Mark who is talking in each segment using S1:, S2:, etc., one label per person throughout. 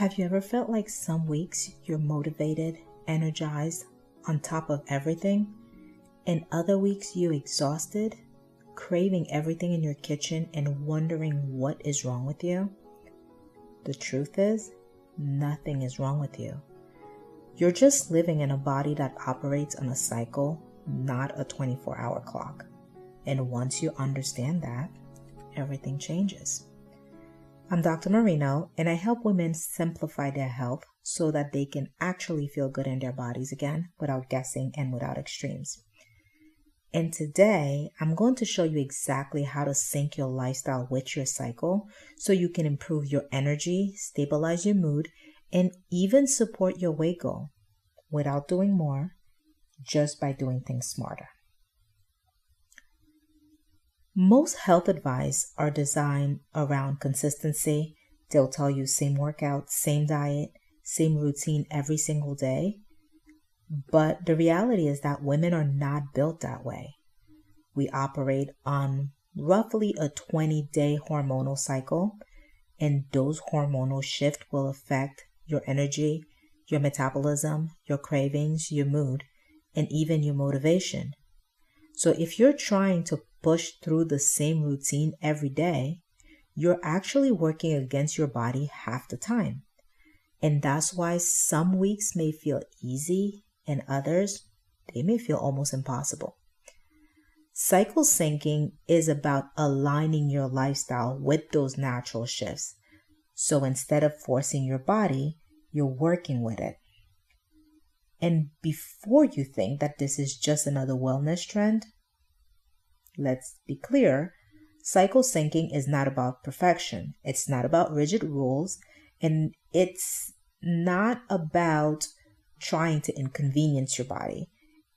S1: Have you ever felt like some weeks you're motivated, energized, on top of everything, and other weeks you're exhausted, craving everything in your kitchen and wondering what is wrong with you? The truth is, nothing is wrong with you. You're just living in a body that operates on a cycle, not a 24-hour clock. And once you understand that, everything changes. I'm Dr. Marino, and I help women simplify their health so that they can actually feel good in their bodies again without guessing and without extremes. And today, I'm going to show you exactly how to sync your lifestyle with your cycle so you can improve your energy, stabilize your mood, and even support your weight goal without doing more, just by doing things smarter. Most health advice are designed around consistency. They'll tell you same workout, same diet, same routine every single day. But the reality is that women are not built that way. We operate on roughly a 20-day hormonal cycle, and those hormonal shifts will affect your energy, your metabolism, your cravings, your mood, and even your motivation. So if you're trying to push through the same routine every day, you're actually working against your body half the time. And that's why some weeks may feel easy and others, they may feel almost impossible. Cycle syncing is about aligning your lifestyle with those natural shifts. So instead of forcing your body, you're working with it. And before you think that this is just another wellness trend, let's be clear, cycle syncing is not about perfection. It's not about rigid rules, and it's not about trying to inconvenience your body.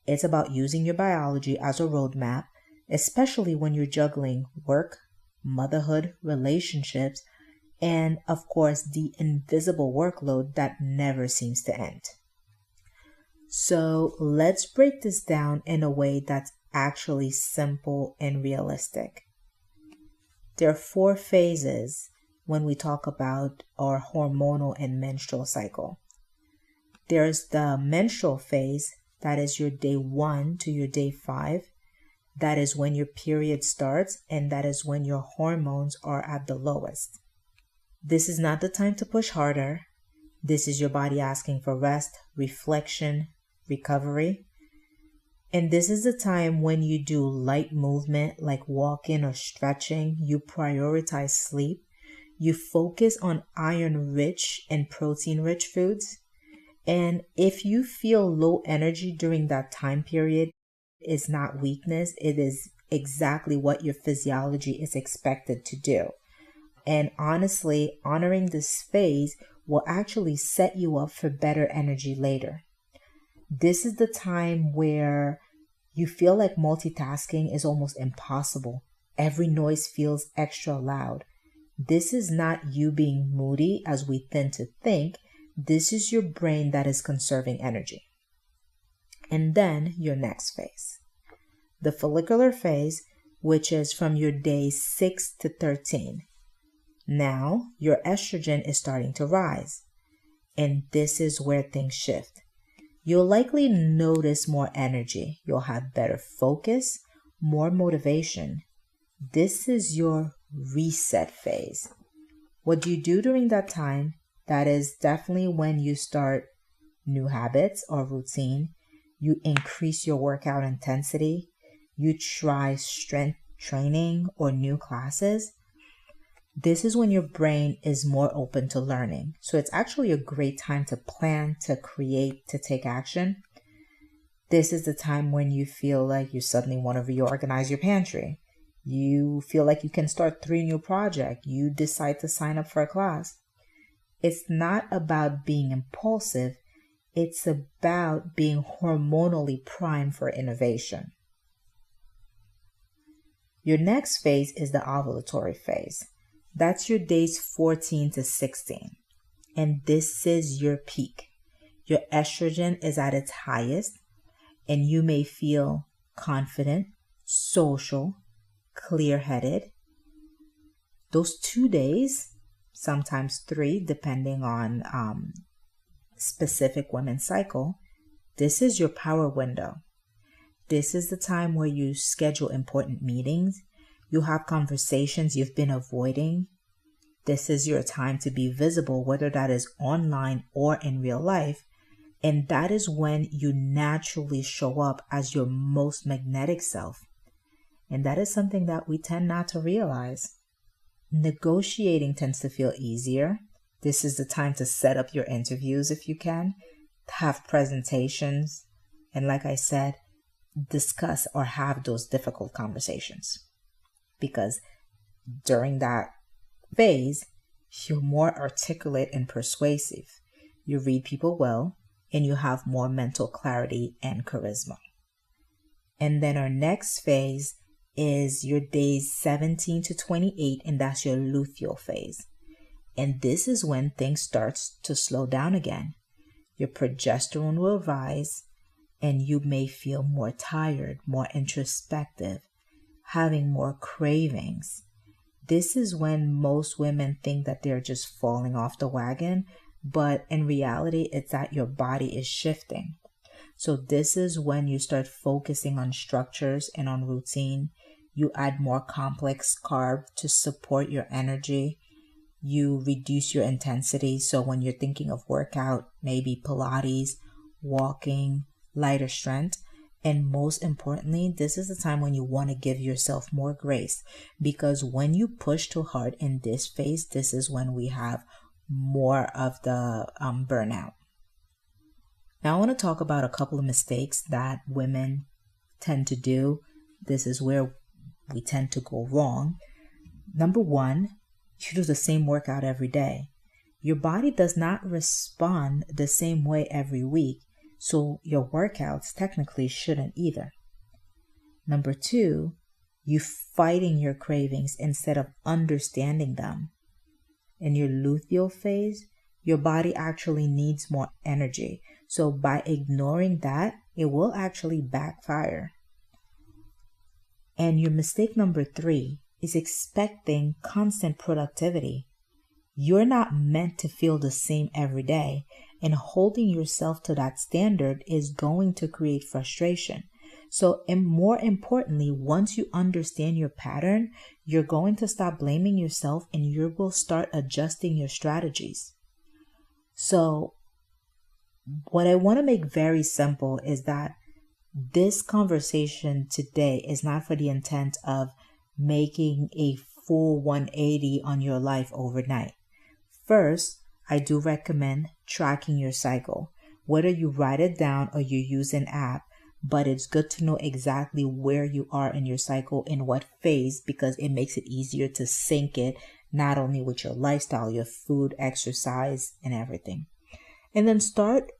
S1: It's about using your biology as a roadmap, especially when you're juggling work, motherhood, relationships, and of course, the invisible workload that never seems to end. So let's break this down in a way that's actually simple and realistic. There are 4 phases when we talk about our hormonal and menstrual cycle. There's the menstrual phase, that is your day 1 to your day 5. That is when your period starts, and that is when your hormones are at the lowest. This is not the time to push harder. This is your body asking for rest, reflection, recovery. And this is the time when you do light movement like walking or stretching. You prioritize sleep. You focus on iron-rich and protein-rich foods. And if you feel low energy during that time period, it's not weakness. It is exactly what your physiology is expected to do. And honestly, honoring this phase will actually set you up for better energy later. This is the time where you feel like multitasking is almost impossible. Every noise feels extra loud. This is not you being moody as we tend to think. This is your brain that is conserving energy. And then your next phase, the follicular phase, which is from your day 6 to 13. Now your estrogen is starting to rise. And this is where things shift. You'll likely notice more energy. You'll have better focus, more motivation. This is your reset phase. What do you do during that time? That is definitely when you start new habits or routine. You increase your workout intensity. You try strength training or new classes. This is when your brain is more open to learning. So it's actually a great time to plan, to create, to take action. This is the time when you feel like you suddenly want to reorganize your pantry. You feel like you can start 3 new projects. You decide to sign up for a class. It's not about being impulsive. It's about being hormonally primed for innovation. Your next phase is the ovulatory phase. That's your days 14 to 16. And this is your peak. Your estrogen is at its highest, and you may feel confident, social, clear-headed. Those 2 days, sometimes 3, depending on specific women's cycle, this is your power window. This is the time where you schedule important meetings. You have conversations you've been avoiding. This is your time to be visible, whether that is online or in real life. And that is when you naturally show up as your most magnetic self. And that is something that we tend not to realize. Negotiating tends to feel easier. This is the time to set up your interviews if you can, have presentations, and like I said, discuss or have those difficult conversations. Because during that phase, you're more articulate and persuasive. You read people well, and you have more mental clarity and charisma. And then our next phase is your days 17 to 28, and that's your luteal phase. And this is when things start to slow down again. Your progesterone will rise, and you may feel more tired, more introspective, having more cravings. This is when most women think that they're just falling off the wagon, but in reality, it's that your body is shifting. So this is when you start focusing on structures and on routine. You add more complex carb to support your energy. You reduce your intensity. So when you're thinking of workout, maybe Pilates, walking, lighter strength. And most importantly, this is the time when you want to give yourself more grace, because when you push too hard in this phase, this is when we have more of the burnout. Now I want to talk about a couple of mistakes that women tend to do. This is where we tend to go wrong. Number 1, you do the same workout every day. Your body does not respond the same way every week, so your workouts technically shouldn't either. Number 2, you fighting your cravings instead of understanding them. In your luteal phase, your body actually needs more energy. So by ignoring that, it will actually backfire. And your mistake number 3 is expecting constant productivity. You're not meant to feel the same every day, and holding yourself to that standard is going to create frustration. So, and more importantly, once you understand your pattern, you're going to stop blaming yourself and you will start adjusting your strategies. So, what I want to make very simple is that this conversation today is not for the intent of making a full 180 on your life overnight. First, I do recommend tracking your cycle, whether you write it down or you use an app, but it's good to know exactly where you are in your cycle, in what phase, because it makes it easier to sync it, not only with your lifestyle, your food, exercise, and everything. And then start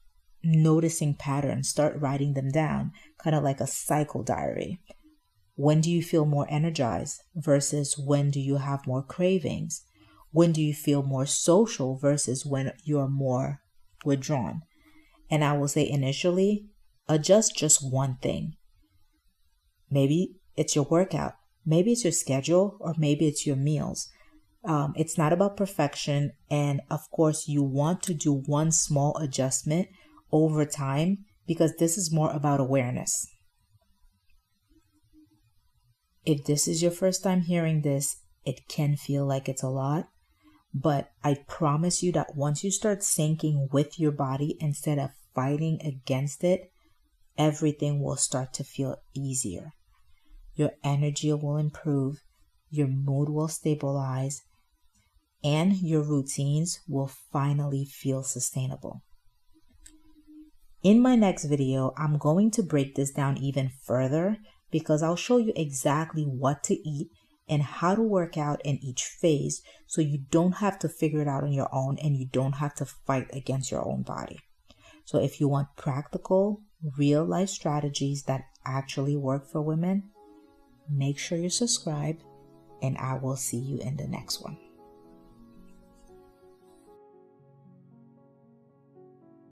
S1: noticing patterns, start writing them down, kind of like a cycle diary. When do you feel more energized versus when do you have more cravings? When do you feel more social versus when you're more withdrawn? And I will say initially, adjust just one thing. Maybe it's your workout, maybe it's your schedule, or maybe it's your meals. It's not about perfection. And of course, you want to do one small adjustment over time because this is more about awareness. If this is your first time hearing this, it can feel like it's a lot. But I promise you that once you start syncing with your body instead of fighting against it, everything will start to feel easier. Your energy will improve, your mood will stabilize, and your routines will finally feel sustainable. In my next video, I'm going to break this down even further because I'll show you exactly what to eat and how to work out in each phase so you don't have to figure it out on your own and you don't have to fight against your own body. So if you want practical, real life strategies that actually work for women, make sure you subscribe and I will see you in the next one.